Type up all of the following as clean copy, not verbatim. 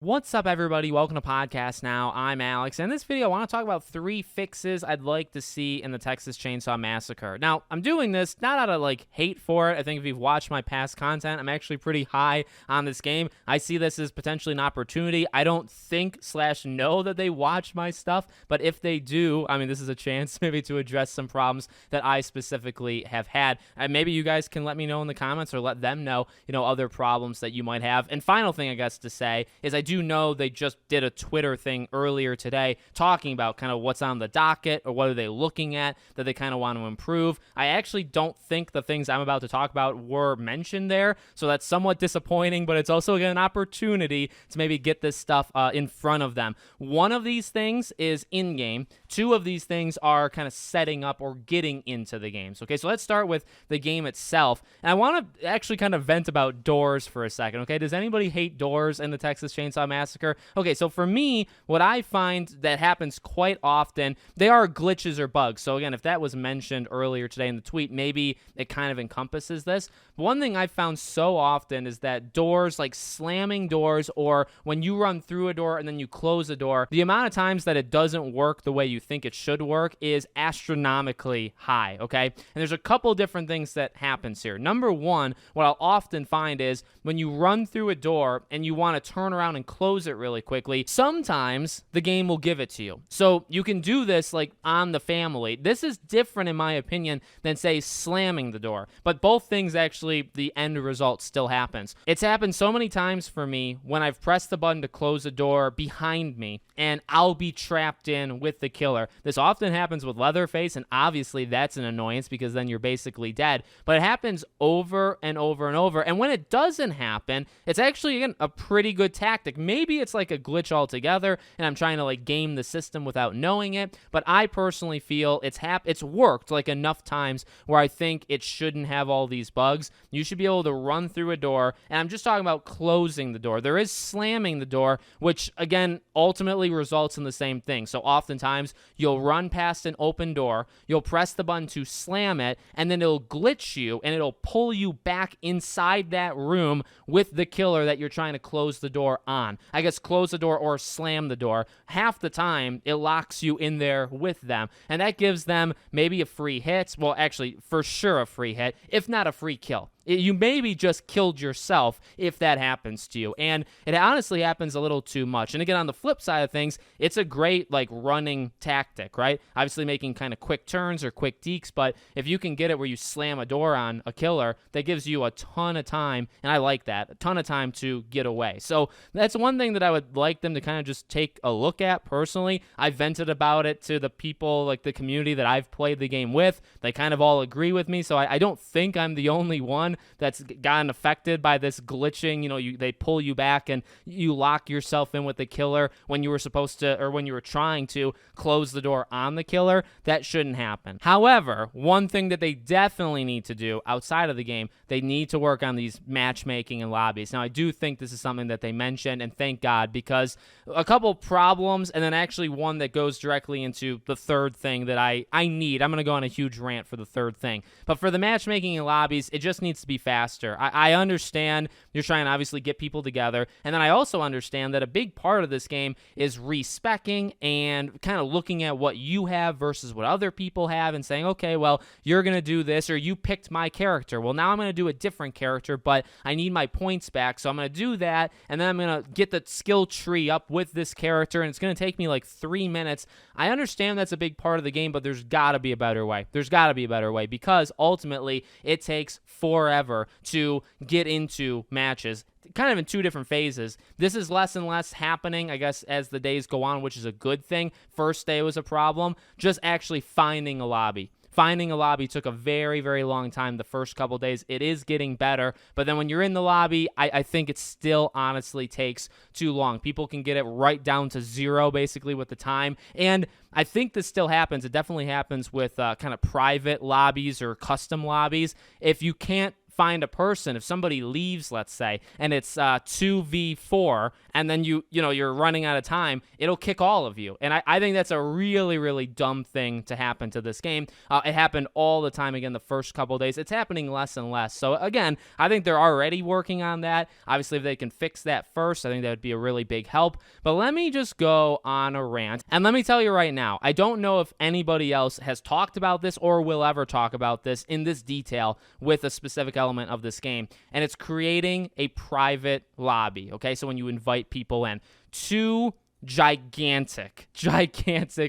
What's up, everybody? Welcome to Podcast Now. I'm Alex. And in this video, I want to talk about 3 fixes I'd like to see in the Texas Chainsaw Massacre. Now, I'm doing this not out of hate for it. I think if you've watched my past content, I'm actually pretty high on this game. I see this as potentially an opportunity. I don't think / know that they watch my stuff, but if they do, I mean, this is a chance maybe to address some problems that I specifically have had. And maybe you guys can let me know in the comments or let them know, other problems that you might have. And final thing I guess to say is I do know they just did a Twitter thing earlier today talking about kind of what's on the docket or what are they looking at that they kind of want to improve. I actually don't think the things I'm about to talk about were mentioned there, so that's somewhat disappointing, but it's also again an opportunity to maybe get this stuff in front of them. One of these things is in-game. 2 of these things are kind of setting up or getting into the games. Okay, so let's start with the game itself. And I want to actually kind of vent about doors for a second. Okay, does anybody hate doors in the Texas Chainsaw Massacre? Okay, so for me, what I find that happens quite often, they are glitches or bugs. So again, if that was mentioned earlier today in the tweet, maybe it kind of encompasses this. But one thing I've found so often is that doors, like slamming doors, or when you run through a door and then you close a door, the amount of times that it doesn't work the way you think it should work is astronomically high, okay? And there's a couple different things that happens here. Number one, what I'll often find is when you run through a door and you want to turn around and close it really quickly, sometimes the game will give it to you. So you can do this like on the family. This is different in my opinion than say slamming the door, but both things actually, the end result still happens. It's happened so many times for me when I've pressed the button to close a door behind me and I'll be trapped in with the killer. This often happens with Leatherface, and obviously that's an annoyance because then you're basically dead, but it happens over and over and over. And when it doesn't happen, it's actually again a pretty good tactic. Maybe it's like a glitch altogether and I'm trying to like game the system without knowing it, but I personally feel it's worked like enough times where I think it shouldn't have all these bugs. You should be able to run through a door, and I'm just talking about closing the door. There is slamming the door, which again ultimately results in the same thing. So oftentimes you'll run past an open door, you'll press the button to slam it, and then it'll glitch you and it'll pull you back inside that room with the killer that you're trying to close the door on. I guess close the door or slam the door. Half the time it locks you in there with them, and that gives them maybe a free hit. Well, actually for sure a free hit, if not a free kill. You maybe just killed yourself if that happens to you, and it honestly happens a little too much. And again, on the flip side of things, it's a great like running tactic, right? Obviously making kind of quick turns or quick dekes, but if you can get it where you slam a door on a killer, that gives you a ton of time, and I like that, a ton of time to get away. So that's one thing that I would like them to kind of just take a look at personally. I vented about it to the people, like the community that I've played the game with. They kind of all agree with me, so I don't think I'm the only one that's gotten affected by this glitching. They pull you back and you lock yourself in with the killer when you were supposed to, or when you were trying to close the door on the killer. That shouldn't happen. However, one thing that they definitely need to do outside of the game, they need to work on these matchmaking and lobbies. Now, I do think this is something that they mentioned, and thank God, because a couple problems, and then actually one that goes directly into the third thing that I need. I'm going to go on a huge rant for the third thing. But for the matchmaking and lobbies, it just needs to be faster. I understand you're trying to obviously get people together, and then I also understand that a big part of this game is respecing and kind of looking at what you have versus what other people have and saying, okay, well, you're going to do this, or you picked my character. Well, now I'm going to do a different character, but I need my points back, so I'm going to do that, and then I'm going to get the skill tree up with this character, and it's going to take me like 3 minutes. I understand that's a big part of the game, but there's got to be a better way. There's got to be a better way, because ultimately it takes forever to get into matches, kind of in 2 different phases. This is less and less happening, I guess, as the days go on, which is a good thing. First day was a problem. Just actually finding a lobby. Finding a lobby took a very, very long time the first couple days. It is getting better, but then when you're in the lobby, I think it still honestly takes too long. People can get it right down to 0, basically, with the time, and I think this still happens. It definitely happens with kind of private lobbies or custom lobbies. If you can't find a person. If somebody leaves, let's say, and it's 2v4, and then you're running out of time, it'll kick all of you. And I think that's a really, really dumb thing to happen to this game. It happened all the time, again, the first couple of days. It's happening less and less. So, again, I think they're already working on that. Obviously, if they can fix that first, I think that would be a really big help. But let me just go on a rant. And let me tell you right now, I don't know if anybody else has talked about this or will ever talk about this in this detail with a specific element of this game. And it's creating a private lobby, okay? So when you invite people in, two gigantic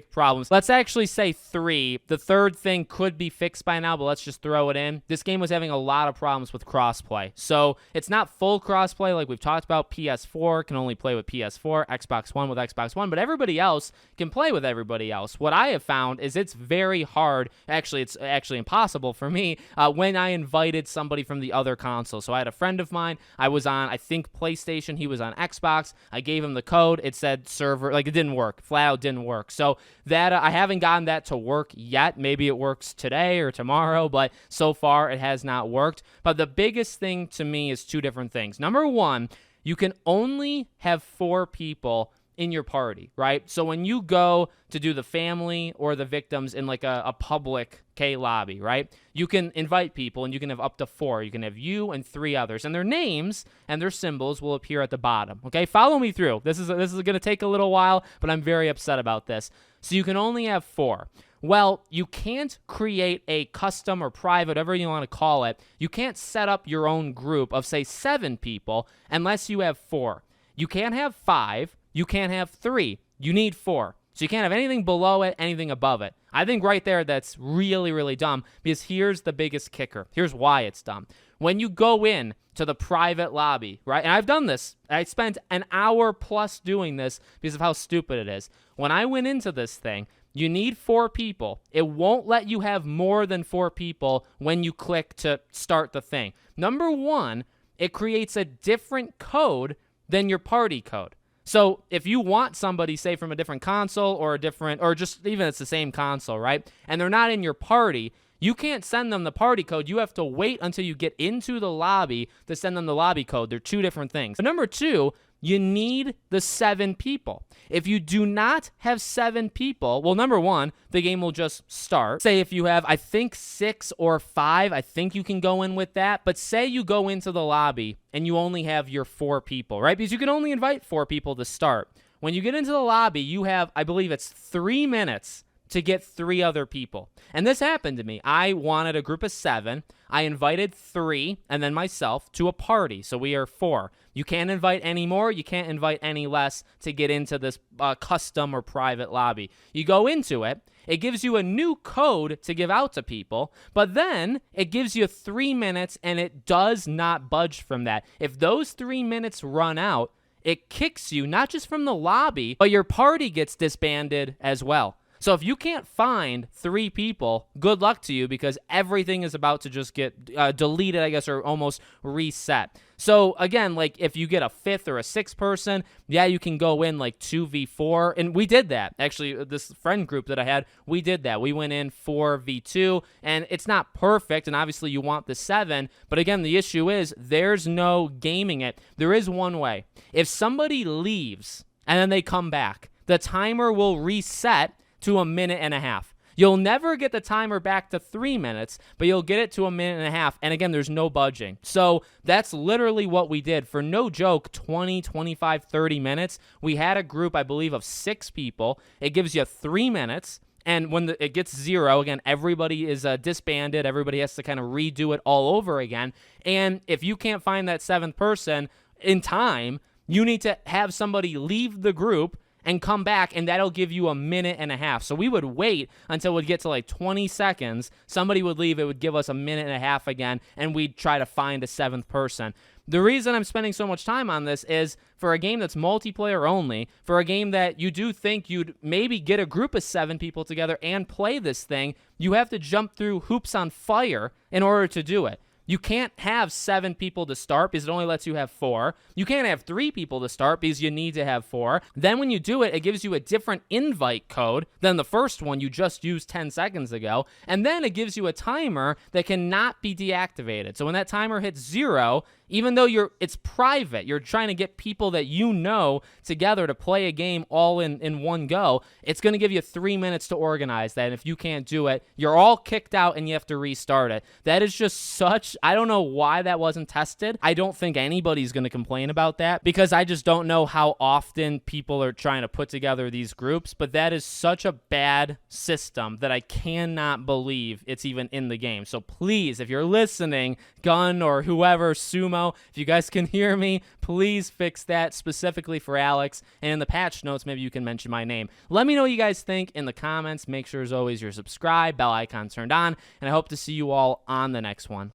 problems. Let's actually say 3. The third thing could be fixed by now, but let's just throw it in. This game was having a lot of problems with crossplay. So it's not full crossplay like we've talked about. PS4 can only play with PS4, Xbox One with Xbox One, but everybody else can play with everybody else. What I have found is it's very hard. Actually, it's actually impossible for me when I invited somebody from the other console. So I had a friend of mine. I was on, I think, PlayStation. He was on Xbox. I gave him the code. It said server, like it didn't work. Flat out didn't work. So that I haven't gotten that to work yet. Maybe it works today or tomorrow, but so far it has not worked. But the biggest thing to me is 2 different things. Number 1, you can only have 4 people in your party, right? So when you go to do the family or the victims in like a public lobby, right? You can invite people and you can have up to 4. You can have you and 3 others, and their names and their symbols will appear at the bottom. Okay, follow me through. This is going to take a little while, but I'm very upset about this. So you can only have 4. Well, you can't create a custom or private, whatever you want to call it. You can't set up your own group of, say, 7 people unless you have 4. You can't have 5. You can't have 3. You need 4. So you can't have anything below it, anything above it. I think right there that's really, really dumb, because here's the biggest kicker. Here's why it's dumb. When you go in to the private lobby, right? And I've done this. I spent an hour plus doing this because of how stupid it is. When I went into this thing, you need 4 people. It won't let you have more than 4 people when you click to start the thing. Number 1, it creates a different code than your party code. So if you want somebody, say, from a different console or just even it's the same console, right? And they're not in your party, you can't send them the party code. You have to wait until you get into the lobby to send them the lobby code. They're 2 different things. But number 2, you need the 7 people. If you do not have 7 people, well, number 1, the game will just start. Say if you have, I think, 6 or 5, I think you can go in with that. But say you go into the lobby and you only have your 4 people, right? Because you can only invite 4 people to start. When you get into the lobby, you have, I believe it's 3 minutes to get 3 other people. And this happened to me. I wanted a group of 7. I invited 3 and then myself to a party. So we are 4. You can't invite any more. You can't invite any less to get into this custom or private lobby. You go into it. It gives you a new code to give out to people, but then it gives you 3 minutes and it does not budge from that. If those 3 minutes run out, it kicks you not just from the lobby, but your party gets disbanded as well. So if you can't find 3 people, good luck to you, because everything is about to just get deleted, I guess, or almost reset. So again, like if you get a 5th or a 6th person, yeah, you can go in like 2v4, and we did that. Actually, this friend group that I had, we did that. We went in 4v2, and it's not perfect, and obviously you want the 7, but again, the issue is there's no gaming it. There is one way. If somebody leaves and then they come back, the timer will reset to 1.5 minutes. You'll never get the timer back to 3 minutes, but you'll get it to 1.5 minutes, and again, there's no budging. So that's literally what we did. For no joke, 20, 25, 30 minutes. We had a group, I believe, of 6 people. It gives you 3 minutes, and when it gets 0, again, everybody is disbanded. Everybody has to kind of redo it all over again, and if you can't find that 7th person in time, you need to have somebody leave the group and come back, and that'll give you 1.5 minutes. So we would wait until we'd get to like 20 seconds. Somebody would leave. It would give us 1.5 minutes again, and we'd try to find a 7th person. The reason I'm spending so much time on this is for a game that's multiplayer only, for a game that you do think you'd maybe get a group of 7 people together and play this thing, you have to jump through hoops on fire in order to do it. You can't have 7 people to start because it only lets you have 4. You can't have 3 people to start because you need to have 4. Then when you do it, it gives you a different invite code than the first one you just used 10 seconds ago. And then it gives you a timer that cannot be deactivated. So when that timer hits 0, even though it's private, you're trying to get people that you know together to play a game all in one go, it's going to give you 3 minutes to organize that. And if you can't do it, you're all kicked out and you have to restart it. That is just I don't know why that wasn't tested. I don't think anybody's going to complain about that because I just don't know how often people are trying to put together these groups, but that is such a bad system that I cannot believe it's even in the game. So please, if you're listening, Gun or whoever, Sumo, if you guys can hear me, please fix that specifically for Alex. And in the patch notes, maybe you can mention my name. Let me know what you guys think in the comments. Make sure, as always, you're subscribed, bell icon turned on, and I hope to see you all on the next one.